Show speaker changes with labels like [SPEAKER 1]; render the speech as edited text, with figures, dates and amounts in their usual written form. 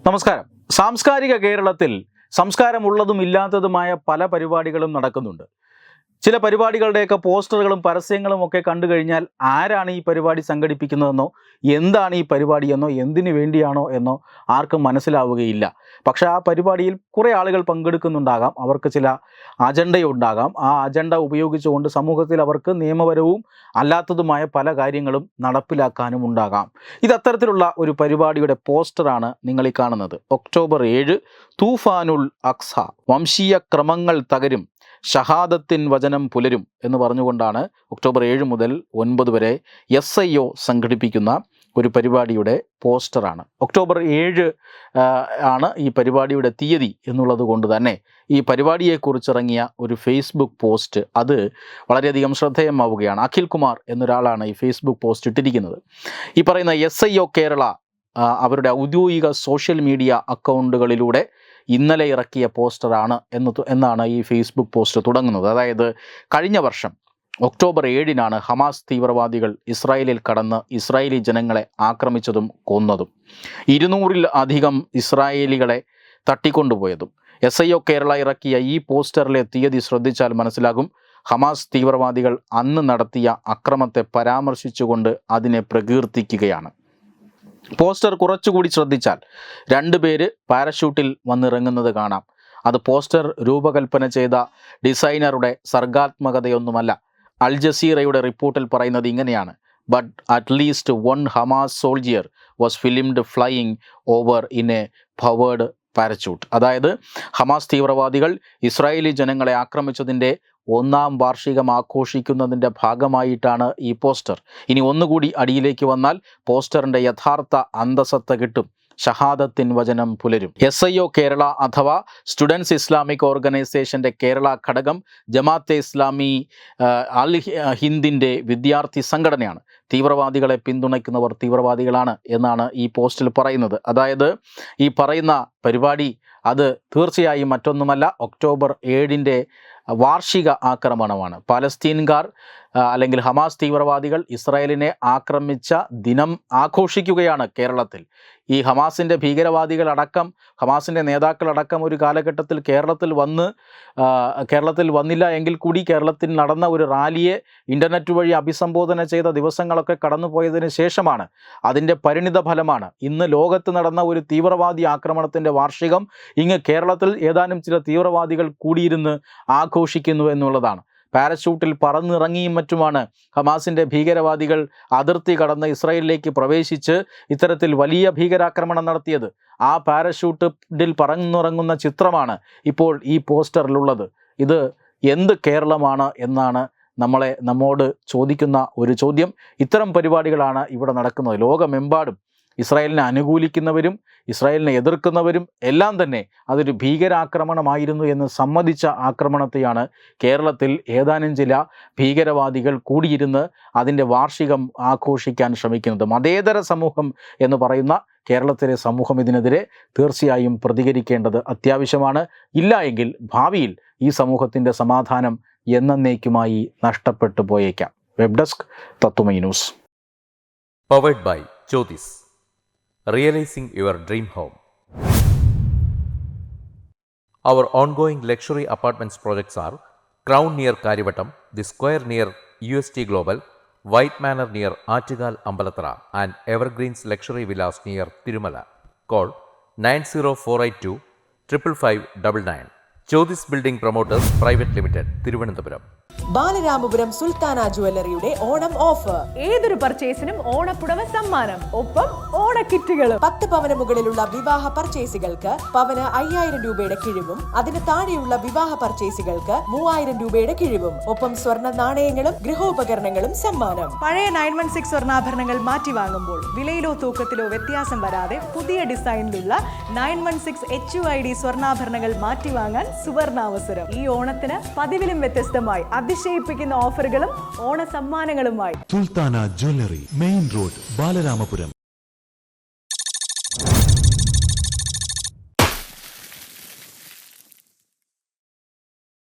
[SPEAKER 1] നമസ്കാരം. സാംസ്കാരിക കേരളത്തിൽ സംസ്കാരമുള്ളതും ഇല്ലാത്തതുമായ പല പരിപാടികളും നടക്കുന്നുണ്ട്. ചില പരിപാടികളുടെയൊക്കെ പോസ്റ്ററുകളും പരസ്യങ്ങളും ഒക്കെ കണ്ടു കഴിഞ്ഞാൽ ആരാണ് ഈ പരിപാടി സംഘടിപ്പിക്കുന്നതെന്നോ എന്താണ് ഈ പരിപാടിയെന്നോ എന്തിനു വേണ്ടിയാണോ എന്നോ ആർക്കും മനസ്സിലാവുകയില്ല. പക്ഷേ ആ പരിപാടിയിൽ കുറേ ആളുകൾ പങ്കെടുക്കുന്നുണ്ടാകാം. അവർക്ക് ചില അജണ്ടയുണ്ടാകാം. ആ അജണ്ട ഉപയോഗിച്ചുകൊണ്ട് സമൂഹത്തിൽ അവർക്ക് നിയമപരവും അല്ലാത്തതുമായ പല കാര്യങ്ങളും നടപ്പിലാക്കാനും ഉണ്ടാകാം. ഇതത്തരത്തിലുള്ള ഒരു പരിപാടിയുടെ പോസ്റ്ററാണ് നിങ്ങൾ ഈ കാണുന്നത്. ഒക്ടോബർ 7 തൂഫാനുൽ അക്സ, വംശീയ ക്രമങ്ങൾ തകരും, ഷഹാദത്തിൻ വചനം പുലരും എന്ന് പറഞ്ഞുകൊണ്ടാണ് ഒക്ടോബർ 7 മുതൽ 9 വരെ SIO സംഘടിപ്പിക്കുന്ന ഒരു പരിപാടിയുടെ പോസ്റ്ററാണ്. ഒക്ടോബർ 7 ആണ് ഈ പരിപാടിയുടെ തീയതി എന്നുള്ളത് കൊണ്ട് തന്നെ ഈ പരിപാടിയെക്കുറിച്ചിറങ്ങിയ ഒരു ഫേസ്ബുക്ക് പോസ്റ്റ് അത് വളരെയധികം ശ്രദ്ധേയമാവുകയാണ്. അഖിൽ കുമാർ എന്നൊരാളാണ് ഈ ഫേസ്ബുക്ക് പോസ്റ്റ് ഇട്ടിരിക്കുന്നത്. ഈ പറയുന്ന SIO കേരള അവരുടെ ഔദ്യോഗിക സോഷ്യൽ മീഡിയ അക്കൗണ്ടുകളിലൂടെ ഇന്നലെ ഇറക്കിയ പോസ്റ്ററാണ് എന്നാണ് ഈ ഫേസ്ബുക്ക് പോസ്റ്റ് തുടങ്ങുന്നത്. അതായത് കഴിഞ്ഞ വർഷം ഒക്ടോബർ 7 ഹമാസ് തീവ്രവാദികൾ ഇസ്രായേലിൽ കടന്ന് ഇസ്രായേലി ജനങ്ങളെ ആക്രമിച്ചതും കൊന്നതും 200-ൽ-അധികം ഇസ്രായേലികളെ തട്ടിക്കൊണ്ടുപോയതും. SIO കേരള ഇറക്കിയ ഈ പോസ്റ്ററിലെ തീയതി ശ്രദ്ധിച്ചാൽ മനസ്സിലാകും. ഹമാസ് തീവ്രവാദികൾ അന്ന് നടത്തിയ അക്രമത്തെ പരാമർശിച്ചുകൊണ്ട് അതിനെ പ്രകീർത്തിക്കുകയാണ്. പോസ്റ്റർ കുറച്ചുകൂടി ശ്രദ്ധിച്ചാൽ 2 പേര് പാരഷൂട്ടിൽ വന്നിറങ്ങുന്നത് കാണാം. അത് പോസ്റ്റർ രൂപകൽപ്പന ചെയ്ത ഡിസൈനറുടെ സർഗാത്മകതയൊന്നുമല്ല. അൽ ജസീറയുടെ റിപ്പോർട്ടിൽ പറയുന്നത് ഇങ്ങനെയാണ്: but at least 1 Hamas soldier was filmed flying over in a powered parachute. അതായത് ഹമാസ് തീവ്രവാദികൾ ഇസ്രായേലി ജനങ്ങളെ ആക്രമിച്ചതിൻ്റെ 1ാം വാർഷികം ആഘോഷിക്കുന്നതിൻ്റെ ഭാഗമായിട്ടാണ് ഈ പോസ്റ്റർ. ഇനി ഒന്നുകൂടി അടിയിലേക്ക് വന്നാൽ പോസ്റ്ററിൻ്റെ യഥാർത്ഥ അന്തസത്ത കിട്ടും. ഷഹാദത്തിൻ വചനം പുലരും. SIO കേരള അഥവാ സ്റ്റുഡൻസ് ഇസ്ലാമിക് ഓർഗനൈസേഷൻ്റെ കേരള ഘടകം ജമാഅത്തെ ഇസ്ലാമി അൽ ഹിന്ദിൻ്റെ വിദ്യാർത്ഥി സംഘടനയാണ്. തീവ്രവാദികളെ പിന്തുണയ്ക്കുന്നവർ തീവ്രവാദികളാണ് എന്നാണ് ഈ പോസ്റ്റിൽ പറയുന്നത്. അതായത് ഈ പറയുന്ന പരിപാടി അത് തീർച്ചയായും മറ്റൊന്നുമല്ല, ഒക്ടോബർ 7 വാർഷിക ആക്രമണമാണ്. പാലസ്തീൻകാർ അല്ലെങ്കിൽ ഹമാസ് തീവ്രവാദികൾ ഇസ്രായേലിനെ ആക്രമിച്ച ദിനം ആഘോഷിക്കുകയാണ് കേരളത്തിൽ. ഈ ഹമാസിൻ്റെ ഭീകരവാദികളടക്കം ഹമാസിൻ്റെ നേതാക്കളടക്കം ഒരു കാലഘട്ടത്തിൽ കേരളത്തിൽ വന്നില്ല എങ്കിൽ കൂടി കേരളത്തിൽ നടന്ന ഒരു റാലിയെ ഇൻ്റർനെറ്റ് വഴി അഭിസംബോധന ചെയ്ത ദിവസങ്ങളൊക്കെ കടന്നുപോയതിന് ശേഷമാണ്, അതിൻ്റെ പരിണിത ഫലമാണ് ഇന്ന് ലോകത്ത് നടന്ന ഒരു തീവ്രവാദി ആക്രമണത്തിൻ്റെ വാർഷികം ഇങ്ങ് കേരളത്തിൽ ഏതാനും ചില തീവ്രവാദികൾ കൂടിയിരുന്ന് ആഘോഷിക്കുന്നു എന്നുള്ളതാണ്. പാരച്യൂട്ടിൽ പറന്നിറങ്ങിയും മറ്റുമാണ് ഹമാസിൻ്റെ ഭീകരവാദികൾ അതിർത്തി കടന്ന് ഇസ്രായേലിലേക്ക് പ്രവേശിച്ച് ഇത്തരത്തിൽ വലിയ ഭീകരാക്രമണം നടത്തിയത്. ആ പാരച്യൂട്ടിൽ പറന്നിറങ്ങുന്ന ചിത്രമാണ് ഇപ്പോൾ ഈ പോസ്റ്ററിലുള്ളത്. ഇത് എന്ത് കേരളമാണ് എന്നാണ് നമ്മോട് ചോദിക്കുന്ന ഒരു ചോദ്യം. ഇത്തരം പരിപാടികളാണ് ഇവിടെ നടക്കുന്നത്. ലോകമെമ്പാടും ഇസ്രായേലിനെ അനുകൂലിക്കുന്നവരും ഇസ്രായേലിനെ എതിർക്കുന്നവരും എല്ലാം തന്നെ അതൊരു ഭീകരാക്രമണമായിരുന്നു എന്ന് സമ്മതിച്ച ആക്രമണത്തെയാണ് കേരളത്തിൽ ഏതാനും ചില ഭീകരവാദികൾ കൂടിയിരുന്ന് അതിൻ്റെ വാർഷികം ആഘോഷിക്കാൻ ശ്രമിക്കുന്നത്. മതേതര സമൂഹം എന്ന് പറയുന്ന കേരളത്തിലെ സമൂഹം ഇതിനെതിരെ തീർച്ചയായും പ്രതികരിക്കേണ്ടത് അത്യാവശ്യമാണ്. ഇല്ല എങ്കിൽ ഭാവിയിൽ ഈ സമൂഹത്തിൻ്റെ സമാധാനം എന്നേക്കുമായി നഷ്ടപ്പെട്ടു പോയേക്കാം. വെബ് ഡെസ്ക് തത്തുമൈ news.
[SPEAKER 2] Powered by Jyothis. Realizing your dream home. Our ongoing luxury apartments projects are Crown near Karivattam, The Square near UST Global, White Manor near Aattugal Ambalathara, and Evergreens Luxury Villas near Tirumala. Call 90482 55599. Jyothis building promoters private limited, Thiruvananthapuram.
[SPEAKER 3] Balaramapuram Sultana ജുവല്ലറിയുടെ Onam offer.
[SPEAKER 4] ഏതൊരു പർച്ചേസിനും ഓണപ്പുടവ സമ്മാനം, ഒപ്പം ഓണക്കിറ്റുകളും.
[SPEAKER 3] 10 പവന് മുകളിലുള്ള വിവാഹ പർച്ചേസുകൾക്ക് പവന് 5000 രൂപയുടെ കിഴിവും, അതിന് താഴെയുള്ള വിവാഹ പർച്ചേസുകൾക്ക് 3000 രൂപയുടെ കിഴിവും, ഒപ്പം സ്വർണ്ണ നാണയങ്ങളും ഗൃഹോപകരണങ്ങളും സമ്മാനം.
[SPEAKER 4] പഴയ 916 സ്വർണ്ണാഭരണങ്ങൾ മാറ്റി വാങ്ങുമ്പോൾ വിലയിലോ തൂക്കത്തിലോ വ്യത്യാസം വരാതെ പുതിയ ഡിസൈനിലുള്ള 916 HUID സ്വർണ്ണാഭരണങ്ങൾ മാറ്റി വാങ്ങാൻ സുവർണാവസരം. ഈ ഓണത്തിന് പതിവിലും വ്യത്യസ്തമായി അതിശയിപ്പിക്കുന്ന ഓഫറുകളും ഓണ സമ്മാനങ്ങളുമായി
[SPEAKER 5] Sultana jewellery, main road, Balaramapuram.